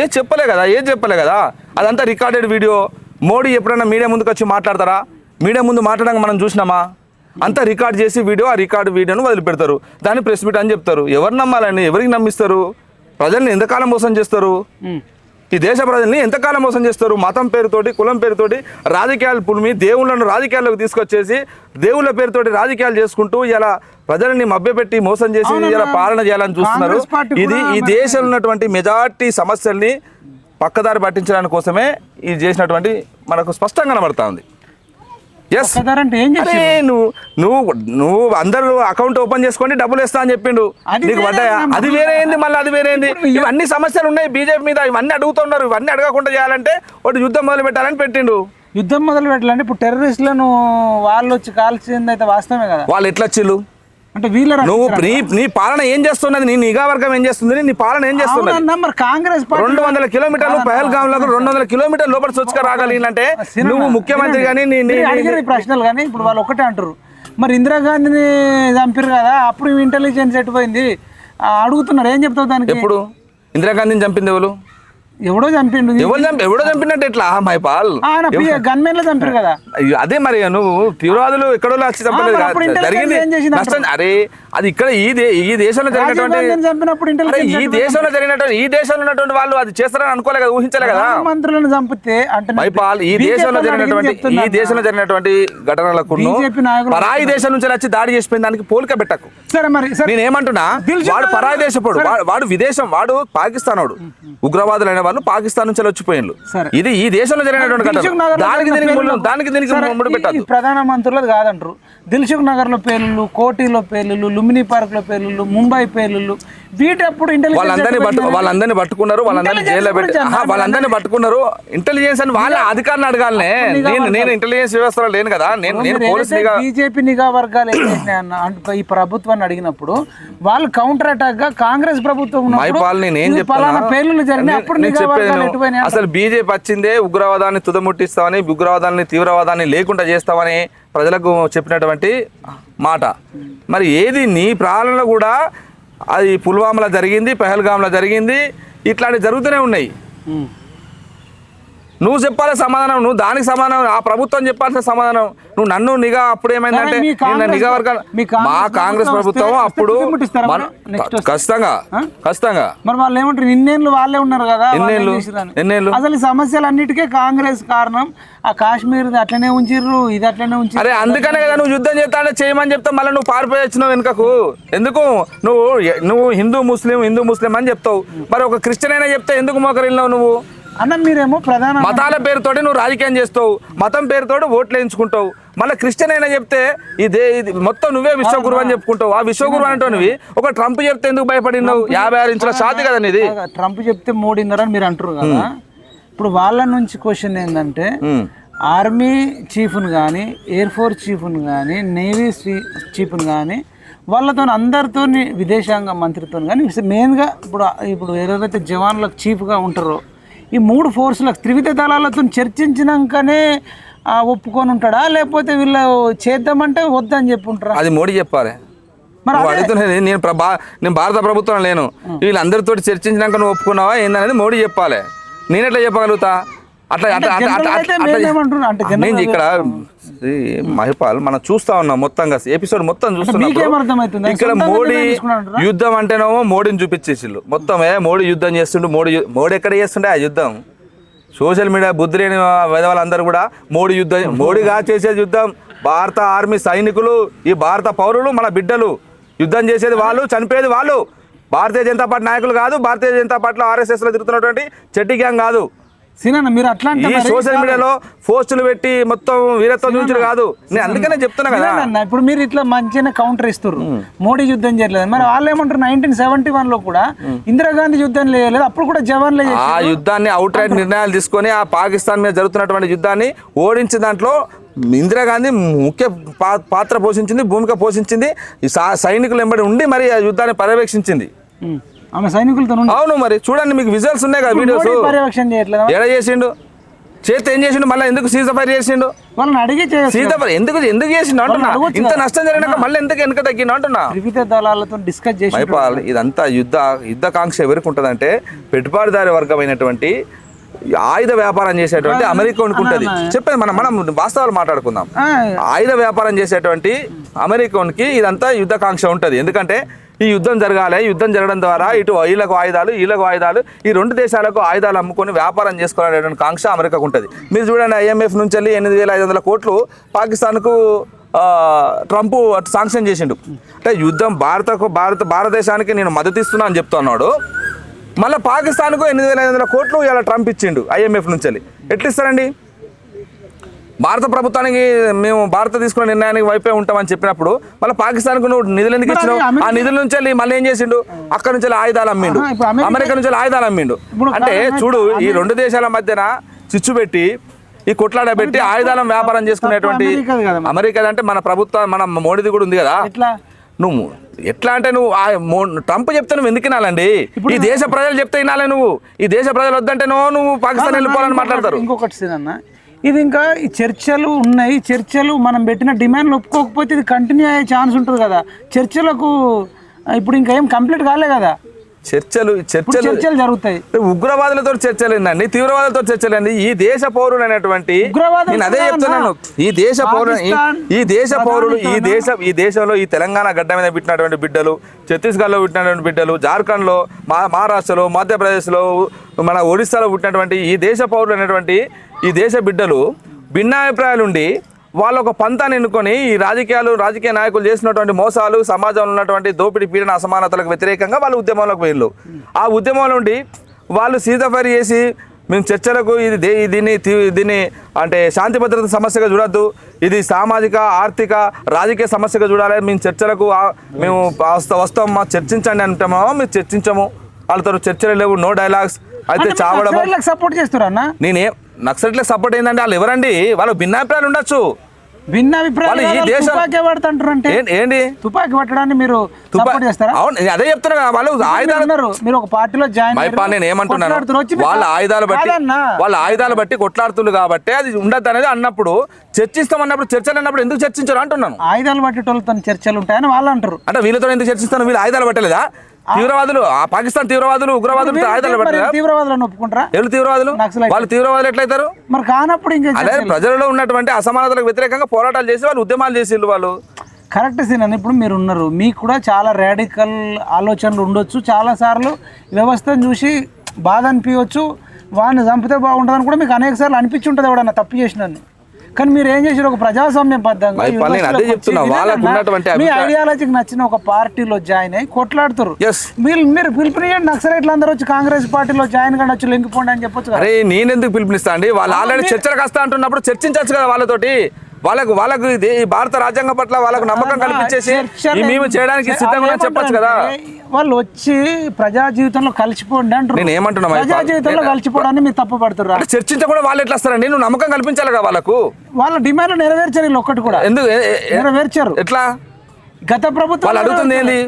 ఏం చెప్పలే కదా. అదంతా రికార్డెడ్ వీడియో. మోడీ ఎప్పుడైనా మీడియా ముందుకు వచ్చి మాట్లాడతారా? మీడియా ముందు మాట్లాడడానికి మనం చూసినామా? అంతా రికార్డ్ చేసి ఆ రికార్డు వీడియోను వదిలిపెడతారు, దాన్ని ప్రెస్ మీట్ అని చెప్తారు. ఎవరు నమ్మాలని, ఎవరికి నమ్మిస్తారు? ప్రజల్ని ఎంతకాలం మోసం చేస్తారు? ఈ దేశ ప్రజల్ని ఎంతకాలం మోసం చేస్తారు? మతం పేరుతోటి, కులం పేరుతోటి రాజకీయాలు పులిమి దేవుళ్ళను రాజకీయాల్లోకి తీసుకొచ్చేసి దేవుళ్ళ పేరుతోటి రాజకీయాలు చేసుకుంటూ ఇలా ప్రజల్ని మభ్యపెట్టి మోసం చేసి ఇలా పాలన చేయాలని చూస్తున్నారు. ఇది ఈ దేశంలో ఉన్నటువంటి మెజార్టీ సమస్యల్ని పక్కదారి పట్టించడానికి కోసమే ఇది చేసినటువంటి మనకు స్పష్టంగా కనబడతా ఉంది. ఎస్, నువ్వు అందరూ అకౌంట్ ఓపెన్ చేసుకోండి డబ్బులు వేస్తా అని చెప్పిండు, నీకు పడ్డాయా? అది వేరేంది, మళ్ళీ అది వేరేంది. ఇవన్నీ సమస్యలు ఉన్నాయి బీజేపీ మీద, ఇవన్నీ అడుగుతున్నారు. ఇవన్నీ అడగకుండా చేయాలంటే ఒకటి యుద్ధం మొదలు పెట్టాలని పెట్టిండు. యుద్ధం మొదలు పెట్టాలంటే ఇప్పుడు టెర్రరిస్టులను వాళ్ళు వచ్చి కాల్చింది అయితే వాస్తవమే కదా. వాళ్ళు ఎట్లా వచ్చిళ్ళు అంటే వీళ్ళ నువ్వు నీ పాలన ఏం చేస్తున్నది? నీ నిఘా వర్గం ఏం చేస్తుంది? నీ పాలన ఏం చేస్తున్నది? మరి కాంగ్రెస్ 200 కిలోమీటర్లు పహల్గామ్ లో 200 కిలోమీటర్ల లోపల స్వచ్ఛగా రాగలి అంటే నువ్వు ముఖ్యమంత్రి కానీ ప్రశ్నలు కానీ ఇప్పుడు వాళ్ళు ఒకటే అంటారు. మరి ఇందిరాగాంధీని చంపారు కదా, అప్పుడు ఇంటెలిజెన్స్ ఎటుపోయింది అడుగుతున్నారు. ఏం చెప్తావు దానికి? ఎప్పుడు ఇందిరాగాంధీని చంపింది ఎవరు? ఎవడో చంపిండు. ఎవడో చంపినట్టు ఎట్లా మైపాల్? గన్మెన్లో చంపారు కదా. అదే మరి నువ్వు తీవ్రవాదులు ఎక్కడో వచ్చి చంపలేదు జరిగింది నష్టం. అరే అది ఇక్కడ ఈ దేశంలో జరిగినటువంటి ఈ దేశంలో ఉన్నటువంటి వాళ్ళు అది చేస్తారని అనుకోలే కదా, ఊహించలే కదా. మంత్రులను చంపితే అంటే మైపాల్ ఈ దేశంలో జరిగినటువంటి ఘటనలకు పరాయి దేశం నుంచి వచ్చి దాడి చేసిపోయిన దానికి పోలిక పెట్టకు. సరే మరి నేనేమంటున్నా, వాడు పరాయి దేశపోడు, వాడు విదేశం, వాడు పాకిస్తాన్ వాడు. ఉగ్రవాదులు అనే వాళ్ళు పాకిస్తాన్ నుంచి వచ్చిపోయిన్లు. ఇది ఈ దేశంలో జరిగినటువంటి దానికి ముడి పెట్టాలి. ప్రధానమంత్రులు కాదంటారు. దిల్సుఖ్ నగర్ లో పేర్లు, కోటిలో పేర్లు, లుంబిని పార్క్ లో పేర్లు, ముంబై పేర్లు, వీటప్పుడు వాళ్ళందరినీ పట్టుకున్నారు, వాళ్ళందరినీ జైల్లో పెట్టి వాళ్ళందరినీ పట్టుకున్నారు. ఇంటెలిజెన్స్ అని వాళ్ళ అధికారులు అడగాలనే. నేను ఇంటెలిజెన్స్ వ్యవస్థలో లేను కదా, నేను పోలీస్ బీజేపీ నిఘా వర్గాలు ఏం చేసినాయన్న ఈ ప్రభుత్వాన్ని అడిగినప్పుడు వాళ్ళు కౌంటర్ అటాక్ గా కాంగ్రెస్ ప్రభుత్వం పేర్లు జరిగినాయి. అసలు బీజేపీ వచ్చిందే ఉగ్రవాదాన్ని తుదముట్టిస్తామని, ఉగ్రవాదాన్ని తీవ్రవాదాన్ని లేకుండా చేస్తామని ప్రజలకు చెప్పినటువంటి మాట. మరి ఏది నీ ప్రాణంలో కూడా అది పుల్వామాలో జరిగింది, పహల్గామ్లో జరిగింది, ఇట్లాంటివి జరుగుతూనే ఉన్నాయి. నువ్వు చెప్పాలి సమాధానం, నువ్వు దానికి సమాధానం, ఆ ప్రభుత్వం చెప్పాల్సిన సమాధానం. నువ్వు నన్ను నిఘా అప్పుడు ఏమైందంటే నిఘా వర్గాలు మా కాంగ్రెస్ ప్రభుత్వం అప్పుడు ఖచ్చితంగా మరి వాళ్ళు ఏమంటారు? ఇన్నేళ్ళు వాళ్ళే ఉన్నారు కదా, ఎన్నేళ్ళు అసలు సమస్యలు అన్నిటికీ కాంగ్రెస్ కారణం. ఆ కాశ్మీర్ అట్లనే ఉంచిర్రు, ఇది అట్లనే ఉంచి. అరే అందుకనే కదా నువ్వు యుద్ధం చేస్తా అంటే చేయమని చెప్తా, మళ్ళీ నువ్వు పారిపోయి వచ్చినావు వెనుకకు. ఎందుకు నువ్వు హిందూ ముస్లిం అని చెప్తావు, మరి ఒక క్రిస్టియన్ అయినా చెప్తే ఎందుకు మోకరిల్లావు నువ్వు? అన్న మీరేమో ప్రధాన మతాల పేరుతోటి నువ్వు రాజకీయం చేస్తావు, మతం పేరుతోటి ఓట్లు వేయించుకుంటావు. మళ్ళీ క్రిస్టియన్ అయినా చెప్తే ఇది మొత్తం నువ్వే విశ్వగురు అని చెప్పుకుంటావు. ఆ విశ్వగురు అంటేవి ఒక ట్రంప్ చెప్తే ఎందుకు భయపడినావు? 56 ఇంచుల ఛాతీ కదా నీది. ట్రంప్ చెప్తే 3.5 అని మీరు అంటారు కదా. ఇప్పుడు వాళ్ళ నుంచి క్వశ్చన్ ఏంటంటే ఆర్మీ చీఫ్ను కానీ, ఎయిర్ ఫోర్స్ చీఫ్ను కానీ, నేవీ చీఫ్ను కానీ వాళ్ళతో అందరితో, విదేశాంగ మంత్రితో కానీ మెయిన్గా ఇప్పుడు ఎవరైతే జవాన్లకు చీఫ్గా ఉంటారో ఈ 3 ఫోర్సులకు త్రివిధ దళాలతో చర్చించినాకనే ఒప్పుకొని ఉంటాడా, లేకపోతే వీళ్ళు చేద్దామంటే వద్దని చెప్పి ఉంటారా? అది మోడీ చెప్పాలి. అడుగుతున్నది నేను భారత ప్రభుత్వం లేను, వీళ్ళందరితో చర్చించినాక నువ్వు ఒప్పుకున్నావా ఏందనేది మోడీ చెప్పాలి. నేనెట్లా చెప్పగలుగుతా? నేను ఇక్కడ మహిపాల్ మనం చూస్తా ఉన్నాం, మొత్తంగా ఎపిసోడ్ మొత్తం చూస్తున్నాం. ఇక్కడ మోడీ యుద్ధం అంటేనేమో మోడీని చూపించేసిళ్ళు మొత్తం. మోడీ యుద్ధం చేస్తుండు, మోడీ ఎక్కడ చేస్తుండే ఆ యుద్ధం? సోషల్ మీడియా బుద్ధి లేని వాళ్ళందరూ కూడా మోడీగా చేసేది యుద్ధం. భారత ఆర్మీ సైనికులు, ఈ భారత పౌరులు, మన బిడ్డలు యుద్ధం చేసేది వాళ్ళు, చనిపోయేది వాళ్ళు. భారతీయ జనతా పార్టీ నాయకులు కాదు, భారతీయ జనతా పార్టీలో RSSలో తిరుగుతున్నటువంటి చెట్టి గ్యాంగ్ కాదు. సీనన్న మీరు అట్లా అంటే ఈ మరి సోషల్ మీడియాలో పోస్టులు పెట్టి మొత్తం వీరత్వం చూపించడం కాదు. నేను అందుకనే చెప్తున్నా కదా. సీనన్న, ఇప్పుడు మీరు ఇట్లా మంచిగా కౌంటర్ ఇస్తారు, మోడీ యుద్ధం చేయలేదు, మరి వాళ్ళు ఏమంటారు 1971 లో కూడా ఇందిరాగాంధీ యుద్ధం చేయలేదు, అప్పుడు కూడా జవాన్లే ఆ యుద్ధాన్ని అవుట్ రైట్ నిర్ణయాలు తీసుకొని ఆ పాకిస్తాన్ మీద జరుగుతున్నటువంటి యుద్ధాన్ని ఓడించిన దాంట్లో ఇందిరాగాంధీ ముఖ్య పాత్ర పోషించింది, భూమిక పోషించింది. ఈ సైనికులు వెంబడి ఉండి మరి ఆ యుద్ధాన్ని పర్యవేక్షించింది. ఆమె సైనికులతో అవును, మరి చూడండి, మీకు విజువల్స్ ఉన్నాయి కదా, వీడియోస్. పర్యవేక్షణ చేయట్లేదు, ఎడ చేసిండు, చేతి ఏం చేసిండు, మళ్ళీ ఎందుకు సీజ్ ఫైర్ చేసిండు, వాళ్ళని అడిగి సీజ్ ఫైర్ ఎందుకు చేసిండు అంటున్నా. ఇంత నష్టం జరిగినాక మళ్ళీ ఎందుకు వెనక తగ్గిండు అంటున్నా. వివిధ దళాలతో డిస్కస్ చేసి మైపాల్, ఇదంతా యుద్ధకాంక్ష ఎవరికి ఉంటుందంటే పెట్టుబడిదారి వర్గమైనటువంటి ఆయుధ వ్యాపారం చేసేటువంటి అమెరికానికి ఉంటుంది. చెప్పేది మనం వాస్తవాలు మాట్లాడుకుందాం. ఆయుధ వ్యాపారం చేసేటువంటి అమెరికానికి ఇదంతా యుద్ధకాంక్ష ఉంటుంది. ఎందుకంటే ఈ యుద్ధం జరగాలి, యుద్ధం జరగడం ద్వారా ఇటు వీళ్ళకు ఆయుధాలు ఈ రెండు దేశాలకు ఆయుధాలు అమ్ముకొని వ్యాపారం చేసుకోవాలనేటువంటి కాంక్ష అమెరికాకు ఉంటుంది. మీరు చూడండి, IMF నుంచి వెళ్ళి 8,500 కోట్లు పాకిస్తాన్కు ట్రంప్ శాంక్షన్ చేసిండు. అంటే యుద్ధం భారతదేశానికి నేను మద్దతు ఇస్తున్నా అని చెప్తున్నాడు. మళ్ళీ పాకిస్తాన్కు 8,500 కోట్లు ఇలా ట్రంప్ ఇచ్చిండు IMF నుంచి వెళ్ళి. ఎట్లా ఇస్తారండి? భారత ప్రభుత్వానికి మేము భారత తీసుకున్న నిర్ణయానికి వైపే ఉంటామని చెప్పినప్పుడు మళ్ళీ పాకిస్తాన్కు నువ్వు నిధులు ఎందుకు ఇచ్చినావు? ఆ నిధుల నుంచి వెళ్ళి మళ్ళీ ఏం చేసిండు? అక్కడ నుంచి ఆయుధాలు అమ్మిండు, అమెరికా నుంచి ఆయుధాలు అమ్మిండు. అంటే చూడు, ఈ రెండు దేశాల మధ్యన చిచ్చు పెట్టి ఈ కొట్లాడబెట్టి ఆయుధాలను వ్యాపారం చేసుకునేటువంటి అమెరికా అంటే మన ప్రభుత్వం, మన మోడీది కూడా ఉంది కదా. నువ్వు ఎట్లా అంటే నువ్వు ట్రంప్ చెప్తే నువ్వు ఎందుకు వినాలండి? ఈ దేశ ప్రజలు చెప్తే వినాలి. నువ్వు ఈ దేశ ప్రజలు వద్దంటే నువ్వు పాకిస్తాన్ వెళ్ళిపోవాలని మాట్లాడతారు. ఇంకొకటి సీనన్న, ఇది ఇంకా ఈ చర్చలు ఉన్నాయి, చర్చలు మనం పెట్టిన డిమాండ్లు ఒప్పుకోకపోతే ఇది కంటిన్యూ అయ్యే ఛాన్స్ ఉంటుంది కదా. చర్చలకు ఇప్పుడు ఇంకా ఏం కంప్లీట్ కాలే కదా. చర్చలు జరుగుతాయి. ఉగ్రవాదులతో చర్చలు ఏందండి, తీవ్రవాదులతో చర్చలు ఏంది? ఈ దేశ పౌరులు అనేటువంటి నేను అదే చెప్తున్నాను. ఈ దేశ పౌరులు ఈ దేశంలో ఈ తెలంగాణ గడ్డ మీద పుట్టినటువంటి బిడ్డలు, ఛత్తీస్గఢ్లో పుట్టినటువంటి బిడ్డలు, జార్ఖండ్లో, మహారాష్ట్రలో, మధ్యప్రదేశ్లో, మన ఒడిస్సాలో పుట్టినటువంటి ఈ దేశ పౌరులు అనేటువంటి ఈ దేశ బిడ్డలు భిన్నాభిప్రాయాలు ఉండి వాళ్ళు ఒక పంతాన్ని ఎన్నుకొని ఈ రాజకీయ నాయకులు చేసినటువంటి మోసాలు, సమాజంలో ఉన్నటువంటి దోపిడీ, పీడన, అసమానతలకు వ్యతిరేకంగా వాళ్ళు ఉద్యమంలోకి వెళ్ళారు. ఆ ఉద్యమం నుండి వాళ్ళు సీజఫైర్ చేసి మేము చర్చలకు దీన్ని అంటే శాంతి భద్రత సమస్యగా చూడొద్దు, ఇది సామాజిక, ఆర్థిక, రాజకీయ సమస్యగా చూడాలి, మేము చర్చలకు మేము వస్తాం, మా చర్చించండి అంటామో మేము చర్చించము, వాళ్ళతో చర్చలు లేవు, నో డైలాగ్స్. అయితే చావడం సపోర్ట్ చేస్తారా అన్న? నేనే నక్సలైట్లకు సపోర్ట్ ఏంటంటే వాళ్ళు ఎవరండి? వాళ్ళు భిన్నాభిప్రాయాలు ఉండొచ్చు. తుపాకీ పట్టడాన్ని మీరు సపోర్ట్ చేస్తారా? అవును, అదే చెప్తున్నా. వాళ్ళు ఆయుధాలు, మీరు ఒక పార్టీలో జాయిన్ మైపాల్, నేను ఏమంటున్నాను, వాళ్ళ ఆయుధాలు బట్టి కొట్లాడుతున్నారు కాబట్టి అది ఉండద్దు అనేది అన్నప్పుడు చర్చిస్తామన్నప్పుడు, చర్చలు అన్నప్పుడు ఎందుకు చర్చించారు అంటున్నాను. ఆయుధాలు పట్టేటోళ్ళతో చర్చలు ఉంటాయని వాళ్ళు అంటారు. అంటే వీళ్ళతో ఎందుకు చర్చిస్తాను? వీళ్ళు ఆయుధాలు పట్టలేదా? తీవ్రవాదులు, పాకిస్తాన్ తీవ్రవాదులు, ఉగ్రవాదులు ఆయుధాలు పట్టారు. తీవ్రవాదులను ఒప్పుకుంటారా? ఎవరు తీవ్రవాదులు? వాళ్ళు తీవ్రవాదులు ఎట్లయితారు? మరి కానప్పుడు అదే ప్రజలలో ఉన్నటువంటి అసమానతలకు వ్యతిరేకంగా పోరాటాలు చేసి వాళ్ళు ఉద్యమాలు చేసి వాళ్ళు కరెక్ట్ సీన్. ఇప్పుడు మీరు ఉన్నారు, మీకు కూడా చాలా రాడికల్ ఆలోచనలు ఉండొచ్చు, చాలా సార్లు వ్యవస్థను చూసి బాధ అనిపించవచ్చు, వాడిని చంపితే బాగుంటుందని కూడా మీకు అనేక సార్లు అనిపించి ఉంటుంది ఎవడన్నా తప్పు చేసినని. కానీ మీరు ఏం చేసారు? ఒక ప్రజాస్వామ్యం బద్దంగా మీ ఐడియాలజీకి నచ్చిన ఒక పార్టీలో జాయిన్ అయ్యి కొట్లాడుతారు. మీరు పిలుపునియండి, నక్సలైట్లు అందరూ వచ్చి కాంగ్రెస్ పార్టీలో జాయిన్ కావచ్చు, లొంగిపోండి అని చెప్పొచ్చు. అరే నేను ఎందుకు పిలుపునిస్తా అండి? వాళ్ళు ఆల్రెడీ చర్చలకు వస్తా అంటున్నప్పుడు చర్చించవచ్చు కదా వాళ్ళతోటి. వాళ్ళకు ఇది భారత రాజ్యాంగం పట్ల వాళ్ళకు నమ్మకం కల్పించేసి మేము చేయడానికి సిద్ధంగా చెప్పొచ్చు కదా. వాళ్ళు వచ్చి ప్రజా జీవితంలో కలిసిపోండి అంటారు. నేను ఏమంటున్నా, ప్రజా జీవితంలో కలిసిపోవడాన్ని మీరు తప్పు పడుతున్నారు. చర్చించకుండా వాళ్ళు ఎట్లా వస్తారండి? నువ్వు నమ్మకం కల్పించాలి కదా వాళ్ళకు. వాళ్ళ డిమాండ్ నెరవేర్చారు, వీళ్ళు ఒక్కటి కూడా ఎందుకు నెరవేర్చారు? ఎట్లా? గత ప్రభుత్వం వాళ్ళు అడుగుతుంది ఏంది?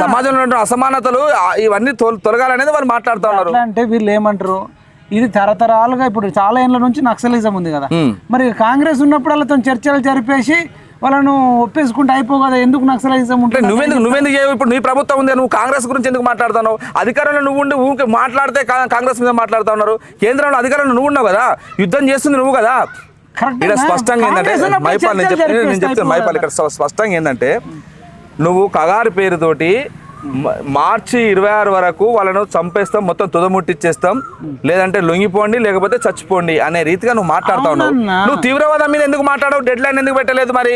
సమాజంలో ఉన్న అసమానతలు ఇవన్నీ తొలగాలనేది వాళ్ళు మాట్లాడుతూ ఉన్నారు. అంటే వీళ్ళు ఏమంటారు, ఇది తరతరాలుగా ఇప్పుడు చాలా ఏళ్ళ నుంచి నక్సలిజం ఉంది కదా. మరి కాంగ్రెస్ ఉన్నప్పుడు వాళ్ళతో చర్చలు జరిపేసి వాళ్ళను ఒప్పేసుకుంటే అయిపో కదా. ఎందుకు నక్సలిజం ఉంటుంది? నువ్వెందుకు ఇప్పుడు నీ ప్రభుత్వం ఉంది, నువ్వు కాంగ్రెస్ గురించి ఎందుకు మాట్లాడుతున్నావు? అధికారంలో నువ్వు ఉండి ఊరికి మాట్లాడితే కాంగ్రెస్ మీద మాట్లాడుతూ ఉన్నారు. కేంద్రంలో అధికారంలో నువ్వు ఉన్నావు కదా, యుద్ధం చేస్తుంది నువ్వు కదా. ఇక్కడ స్పష్టంగా ఏంటంటే మైపాల్, నేను చెప్తాను మైపాల్, ఇక్కడ స్పష్టంగా ఏంటంటే నువ్వు కగారు పేరుతోటి మార్చి 26 వరకు వాళ్ళను చంపేస్తాం, మొత్తం తుదముట్టిచ్చేస్తాం, లేదంటే లొంగిపోండి లేకపోతే చచ్చిపోండి అనే రీతిగా నువ్వు మాట్లాడుతా ఉన్నావు. నువ్వు తీవ్రవాదం మీద ఎందుకు మాట్లాడవు? డెడ్ లైన్ ఎందుకు పెట్టలేదు? మరి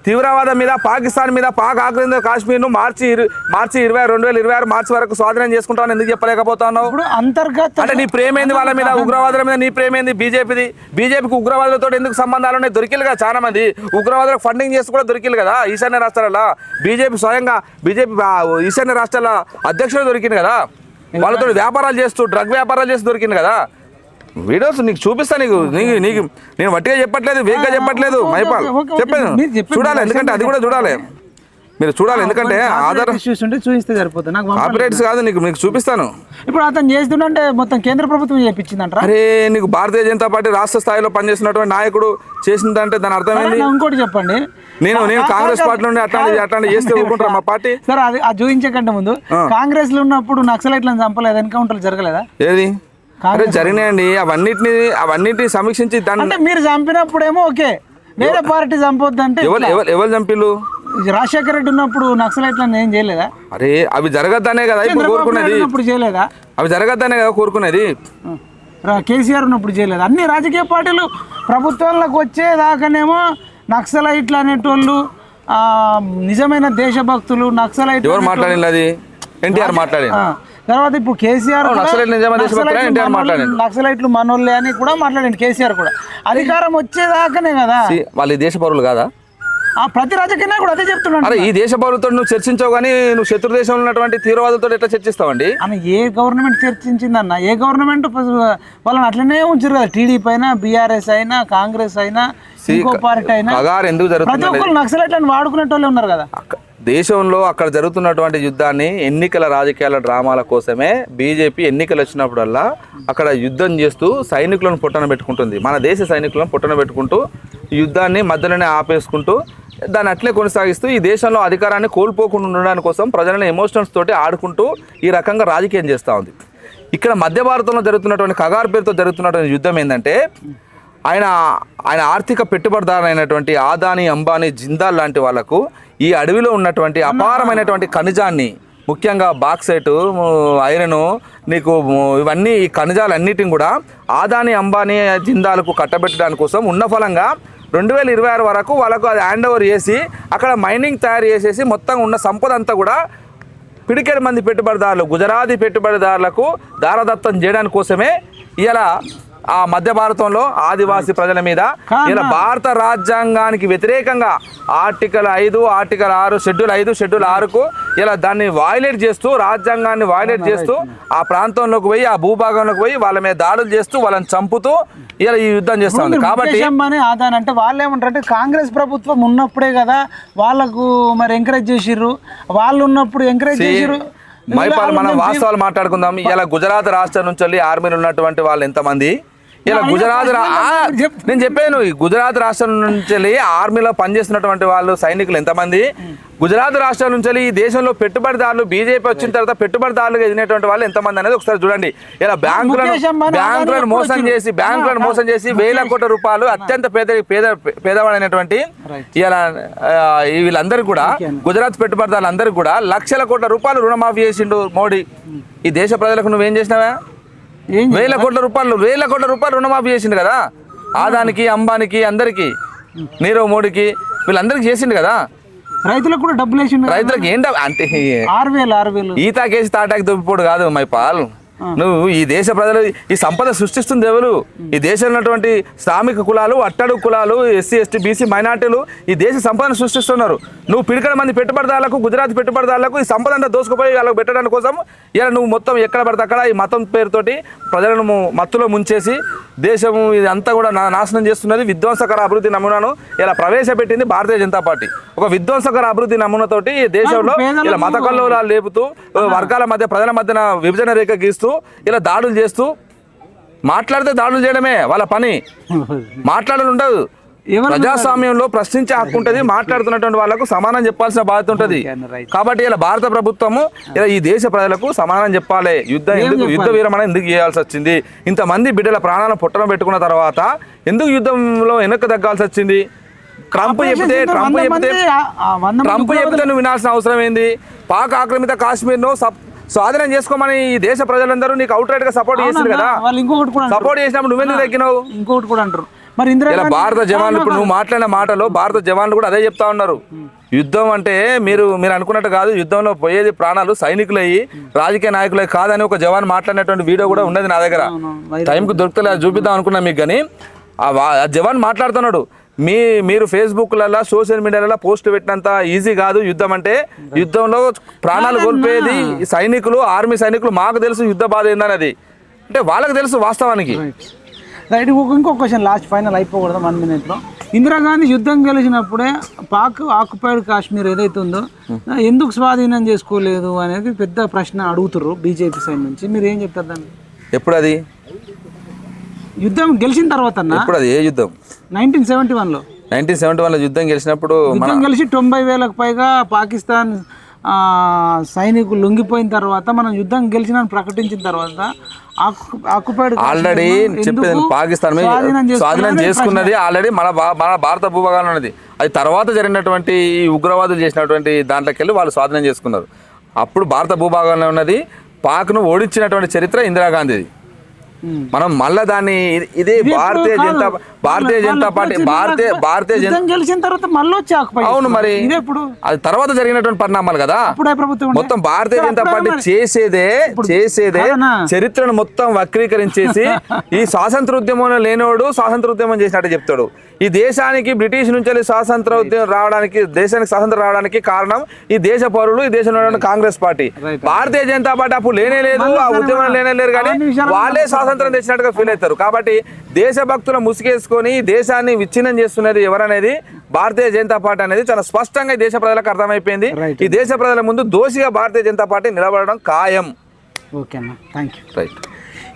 తీవ్రవాదం మీద, పాకిస్తాన్ మీద, పాక్ ఆక్రమిత కాశ్మీర్ను మార్చి 2026 మార్చి వరకు స్వాధీనం చేసుకుంటామని ఎందుకు చెప్పలేకపోతున్నావు? ఇప్పుడు అంతర్గత అంటే నీ ప్రేమేంది వాళ్ళ మీద, ఉగ్రవాదుల మీద నీ ప్రేమేంది? బీజేపీకి ఉగ్రవాదులతో ఎందుకు సంబంధాలు ఉన్నాయి? దొరికిలు కదా చాలా మంది ఉగ్రవాదులకు ఫండింగ్ చేసి కూడా దొరికిలు కదా ఈశాన్య రాష్ట్రాలలో. బీజేపీ ఈశాన్య రాష్ట్రాల అధ్యక్షుడు దొరికింది కదా, వాళ్ళతో వ్యాపారాలు చేస్తూ డ్రగ్ వ్యాపారాలు చేసి దొరికింది కదా. వీడియోస్ నీకు చూపిస్తా, నీకు నేను వట్టిగా చెప్పట్లేదు, వేగ్గా చెప్పట్లేదు మైపాల్, చెప్పాను చూడాలి, ఎందుకంటే అది కూడా చూడాలి, మీరు చూడాలి, ఎందుకంటే ఆధార్ చూపిస్తే సరిపోతుంది. నాకు ఆపరేట్స్ కాదు, నీకు చూపిస్తాను. ఇప్పుడు అతను చేస్తుంటే మొత్తం కేంద్ర ప్రభుత్వం చేయించిందంట. అరే నీకు భారతీయ జనతా పార్టీ రాష్ట్ర స్థాయిలో పనిచేసినటువంటి నాయకుడు చేసిందంటే దాని అర్థం ఏంది? ఇంకోటి చెప్పండి, నేను కాంగ్రెస్ పార్టీ నుండి అట్లాంటి చేస్తే ఊరుకుంటారా మా పార్టీ? సార్ అది చూపించకంటే ముందు కాంగ్రెస్ లో ఉన్నప్పుడు నక్సలైట్లను చంపలేదు, ఎన్కౌంటర్లు జరగలేదా? ఏది అరే జరిగినాయండి, అవన్నిటిని సమీక్షించి అంటే మీరు చంపినప్పుడేమో ఓకే, వేరే పార్టీ చంపొద్దు అంటే ఎవరు చంపిలు? రాజశేఖర రెడ్డి ఉన్నప్పుడు నక్సలైట్లను ఏం చేయలేదా? అరే అవి జరగద్దనే కదా ఇప్పుడు కోరుకునేది, చేయలేదా? అవి జరగద్దనే కదా కోరుకునేది. కేసీఆర్ ఉన్నప్పుడు చేయలేదు. అన్ని రాజకీయ పార్టీలు ప్రభుత్వాలకు వచ్చేదాకానేమో నక్సలైట్లు అనేటోళ్ళు నిజమైన దేశభక్తులు నక్సలైట్ ఎవరు మాట్లాడింది? అది ఎన్టీఆర్ మాట్లాడి తర్వాత ఇప్పుడు కేసీఆర్ నక్సలైట్లు మనోళ్ళే అని కూడా మాట్లాడండి. కేసీఆర్ కూడా అధికారం వచ్చేదాకానే కదా. వాళ్ళు దేశ పౌరులు కాదా? ప్రతి రాజకీయ కూడా అదే చెప్తున్నాడు. అరే ఈ దేశ పౌరులతో నువ్వు చర్చించావు కానీ నువ్వు శత్రు దేశంలో ఉన్నటువంటి తీవ్రవాదులతో ఎట్లా చర్చిస్తావండి? అని ఏ గవర్నమెంట్ చర్చించిందన్న? ఏ గవర్నమెంట్ వాళ్ళని అట్లనే ఉంచారు కదా. టీడీపీ అయినా, బీఆర్ఎస్ అయినా, కాంగ్రెస్ అయినా, ఇంకో పార్టీ అయినా ఎందుకు ప్రతి ఒక్కరు నక్సలైట్లను వాడుకునేటోళ్ళే ఉన్నారు కదా. దేశంలో అక్కడ జరుగుతున్నటువంటి యుద్ధాన్ని ఎన్నికల రాజకీయాల డ్రామాల కోసమే బీజేపీ ఎన్నికలు వచ్చినప్పుడల్లా అక్కడ యుద్ధం చేస్తూ సైనికులను పొట్టన పెట్టుకుంటుంది. మన దేశ సైనికులను పొట్టన పెట్టుకుంటూ యుద్ధాన్ని మధ్యలోనే ఆపేసుకుంటూ దాన్ని అట్లే కొనసాగిస్తూ ఈ దేశంలో అధికారాన్ని కోల్పోకుండా ఉండడానికి కోసం ప్రజలను ఎమోషనల్స్ తోటి ఆడుకుంటూ ఈ రకంగా రాజకీయం చేస్తూ ఉంది. ఇక్కడ మధ్య భారతంలో జరుగుతున్నటువంటి కగార్ పేరుతో జరుగుతున్నటువంటి యుద్ధం ఏంటంటే ఆయన ఆర్థిక పెట్టుబడిదారు అయినటువంటి ఆదాని, అంబానీ, జిందాల్ లాంటి వాళ్లకు ఈ అడవిలో ఉన్నటువంటి అపారమైనటువంటి ఖనిజాన్ని, ముఖ్యంగా బాక్సైట్, ఐరన్, నీకు ఇవన్నీ ఈ ఖనిజాలన్నిటిని కూడా ఆదాని, అంబానీ, జిందాలకు కట్టబెట్టడానికి కోసం ఉన్న ఫలంగా 2026 వరకు వాళ్ళకు అది హ్యాండ్ ఓవర్ చేసి అక్కడ మైనింగ్ తయారు చేసేసి మొత్తం ఉన్న సంపద అంతా కూడా పిడికెడు మంది పెట్టుబడిదారులు, గుజరాతీ పెట్టుబడిదారులకు దారదత్తం చేయడానికి కోసమే ఇలా ఆ మధ్య భారతంలో ఆదివాసీ ప్రజల మీద ఇలా భారత రాజ్యాంగానికి వ్యతిరేకంగా ఆర్టికల్ 5, ఆర్టికల్ 6, షెడ్యూల్ 5, షెడ్యూల్ 6కు ఇలా దాన్ని వైలేట్ చేస్తూ, రాజ్యాంగాన్ని వైలేట్ చేస్తూ ఆ ప్రాంతంలోకి పోయి, ఆ భూభాగంలోకి పోయి వాళ్ళ మీద దాడులు చేస్తూ వాళ్ళని చంపుతూ ఇలా ఈ యుద్ధం చేస్తా ఉంది. కాబట్టి ఆదాని అంటే వాళ్ళు ఏమంటారంటే కాంగ్రెస్ ప్రభుత్వం ఉన్నప్పుడే కదా వాళ్ళకు మరి ఎంకరేజ్ చేసిర్రు, వాళ్ళు ఉన్నప్పుడు ఎంకరేజ్ చేసిర్రు. మైపాల్ మనం వాస్తవాలు మాట్లాడుకుందాం. ఇలా గుజరాత్ రాష్ట్రం నుంచి ఆర్మీలు ఉన్నటువంటి వాళ్ళు ఎంతమంది? ఇలా నేను చెప్పాను, ఈ గుజరాత్ రాష్ట్రం నుంచి ఆర్మీలో పనిచేస్తున్నటువంటి వాళ్ళు సైనికులు ఎంతమంది? గుజరాత్ రాష్ట్రం నుంచి ఈ దేశంలో పెట్టుబడిదారులు, బీజేపీ వచ్చిన తర్వాత పెట్టుబడిదారులుగా ఎదిగినటువంటి వాళ్ళు ఎంతమంది అనేది ఒకసారి చూడండి. ఇలా బ్యాంకులను మోసం చేసి వేల కోట్ల రూపాయలు అత్యంత పేదవాడైనటువంటి ఇలా వీళ్ళందరూ కూడా గుజరాత్ పెట్టుబడిదారులందరికీ కూడా లక్షల కోట్ల రూపాయలు రుణమాఫీ చేసిండు మోడీ. ఈ దేశ ప్రజలకు నువ్వేం చేసినావా? వేల కోట్ల రూపాయలు రుణమాఫీ చేసిండు కదా. ఆదానికి, అంబానికి, అందరికి, నీరవ్ మోడీకి, వీళ్ళందరికీ చేసిండు కదా. రైతులకు కూడా డబ్బులు వేసిండు. రైతులకు ఏం అంటే 6,000 ఈతాకేసి తాటాకి దొబ్బిపోడు కాదు మైపాల్. నువ్వు ఈ దేశ ప్రజలు ఈ సంపద సృష్టిస్తుంది ఎవరు? ఈ దేశంలో ఉన్నటువంటి శ్రామిక కులాలు, అట్టడుగు కులాలు, ఎస్సీ, ఎస్టీ, బీసీ, మైనార్టీలు ఈ దేశ సంపదను సృష్టిస్తున్నారు. నువ్వు పిడికడ మంది పెట్టుబడిదారులకు, గుజరాత్ పెట్టుబడిదారులకు ఈ సంపద అంతా దోసుకుపోయి వాళ్ళకు పెట్టడానికి కోసం ఇలా నువ్వు మొత్తం ఎక్కడ పడితే అక్కడ ఈ మతం పేరుతోటి ప్రజలను మత్తులో ముంచేసి దేశం ఇదంతా కూడా నాశనం చేస్తున్నది. విధ్వంసకర అభివృద్ధి నమూనాను ఇలా ప్రవేశపెట్టింది భారతీయ జనతా పార్టీ. ఒక విధ్వంసకర అభివృద్ధి నమూనాతోటి ఈ దేశంలో ఇలా మత కల్లోలాలు లేపుతూ, వర్గాల మధ్య, ప్రజల మధ్యన విభజన రేఖ గీస్తూ ఇలా దాడులు చేస్తూ, మాట్లాడితే దాడులు చేయడమే వాళ్ళ పని, మాట్లాడడం ఉండదు. ప్రజాస్వామ్యంలో ప్రశ్నించే హక్కు ఉంటుంది, మాట్లాడుతున్నటువంటి వాళ్ళకు సమానం చెప్పాల్సిన బాధ్యత ఉంటుంది. కాబట్టి ఇలా భారత ప్రభుత్వము ఇలా ఈ దేశ ప్రజలకు సమానం చెప్పాలి. యుద్ధ విరమణ ఎందుకు చేయాల్సి వచ్చింది? ఇంతమంది బిడ్డల ప్రాణాలను పుట్టడం పెట్టుకున్న తర్వాత ఎందుకు యుద్ధంలో వెనక్కి తగ్గాల్సి వచ్చింది? ట్రంప్ చెప్తే నువ్వు వినాల్సిన అవసరం ఏంది? పాక్ ఆక్రమిత కాశ్మీర్ను స్వాధీనం చేసుకోమని ఈ దేశ ప్రజలందరూ నీకు అవుట్ రైట్ గా సపోర్ట్ చేసింది కదా. ఇంకొకటి కూడా సపోర్ట్ చేసినప్పుడు నువ్వెందుకు తగ్గినావు? ఇంకొకటి కూడా అంటారు, మరి ఇలా భారత జవాన్లు ఇప్పుడు నువ్వు మాట్లాడిన మాటలో భారత జవాన్లు కూడా అదే చెప్తా ఉన్నారు. యుద్ధం అంటే మీరు అనుకున్నట్టు కాదు, యుద్ధంలో పోయేది ప్రాణాలు సైనికులయ్యి రాజకీయ నాయకులే కాదని ఒక జవాన్ మాట్లాడినటువంటి వీడియో కూడా ఉన్నది నా దగ్గర. టైంకి దొరుకుతలే అది చూపిద్దాం అనుకున్నా మీకు, కానీ ఆ జవాన్ మాట్లాడుతున్నాడు, మీరు ఫేస్బుక్లలో సోషల్ మీడియాలలో పోస్ట్ పెట్టినంత ఈజీ కాదు యుద్ధం అంటే. యుద్ధంలో ప్రాణాలు కోల్పోయేది సైనికులు, ఆర్మీ సైనికులు. మాకు తెలుసు యుద్ధ బాధ ఏందని, అది అంటే వాళ్ళకి తెలుసు వాస్తవానికి. రైట్. ఇంకొక question last final అయిపోకూడదు 1 minute. Indira Gandhi యుద్ధం గెలిచినప్పుడే పాక్ ఆక్యుపైడ్ కాశ్మీర్ ఏదైతే ఉందో ఎందుకు స్వాధీనం చేసుకోలేదు అనేది పెద్ద ప్రశ్న అడుగుతుర్రు బీజేపీ సైడ్ నుంచి. మీరు ఏం చెప్తారు దాన్ని? ఎప్పుడు అది యుద్ధం గెలిచిన తర్వాత? ఎప్పుడు అది? ఏ యుద్ధం? 1971లో. 1971లో యుద్ధం గెలిచినప్పుడు యుద్ధం గెలిచి 90,000కు పైగా పాకిస్తాన్ సైనికులు లొంగిపోయిన తర్వాత, మనం యుద్ధం గెలిచిన ప్రకటించిన తర్వాత ఆక్యుపైడ్ ఆల్రెడీ చెప్పేది పాకిస్తాన్ స్వాధీనం చేసుకున్నది ఆల్రెడీ మన భారత భూభాగంలో ఉన్నది. అది తర్వాత జరిగినటువంటి ఉగ్రవాదులు చేసినటువంటి దాంట్లోకి వెళ్ళి వాళ్ళు స్వాధీనం చేసుకున్నారు. అప్పుడు భారత భూభాగంలో ఉన్నది. పాక్ను ఓడించినటువంటి చరిత్ర ఇందిరాగాంధీది. మనం మళ్ళా దాన్ని ఇదే భారతీయ జనతా పార్టీ భారతీయ గెలిచిన తర్వాత మళ్ళీ వచ్చి అవును మరి అది తర్వాత జరిగినటువంటి పరిణామాలు కదా. మొత్తం భారతీయ జనతా పార్టీ చేసేదే చరిత్రను మొత్తం వక్రీకరించేసి ఈ స్వాతంత్ర ఉద్యమంలో లేనోడు స్వాతంత్ర ఉద్యమం చేసినట్టు చెప్తాడు. ఈ దేశానికి బ్రిటిష్ నుంచి స్వాతంత్ర ఉద్యమం రావడానికి, దేశానికి స్వాతంత్రం రావడానికి కారణం ఈ దేశ పౌరులు, ఈ దేశంలో కాంగ్రెస్ పార్టీ. భారతీయ జనతా పార్టీ అప్పుడు లేనే లేదు, ఆ ఉద్యమం లేనే లేరు, కానీ వాళ్ళే స్వాతంత్రం తెచ్చినట్టుగా ఫీల్ అవుతారు. కాబట్టి దేశభక్తుల ముసుగేసుకొని దేశాన్ని విచ్ఛిన్నం చేస్తున్నది ఎవరనేది భారతీయ జనతా పార్టీ అనేది చాలా స్పష్టంగా ఈ దేశ ప్రజలకు అర్థమైపోయింది. ఈ దేశ ప్రజల ముందు దోషిగా భారతీయ జనతా పార్టీ నిలబడడం ఖాయం. ఓకే అన్న, థ్యాంక్ యూ. రైట్.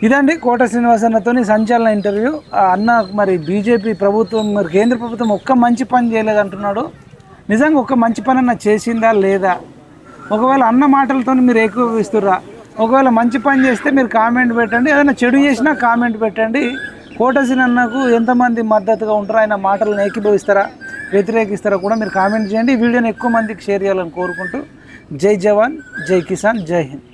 ఇదండి కోట శ్రీనివాసన్నతో సంచలన ఇంటర్వ్యూ. అన్న మరి బీజేపీ ప్రభుత్వం, మరి కేంద్ర ప్రభుత్వం ఒక్క మంచి పని చేయలేదంటున్నాడు. నిజంగా ఒక్క మంచి పని అన్న చేసిందా లేదా? ఒకవేళ అన్న మాటలతో మీరు ఏకీభవిస్తుర్రా? ఒకవేళ మంచి పని చేస్తే మీరు కామెంట్ పెట్టండి, ఏదైనా చెడు చేసినా కామెంట్ పెట్టండి. కోట శ్రీనన్నకు ఎంతమంది మద్దతుగా ఉంటారో, ఆయన మాటలను ఏకీభవిస్తారా, వ్యతిరేకిస్తారా కూడా మీరు కామెంట్ చేయండి. ఈ వీడియోని ఎక్కువ మందికి షేర్ చేయాలని కోరుకుంటూ, జై జవాన్, జై కిసాన్, జై హింద్.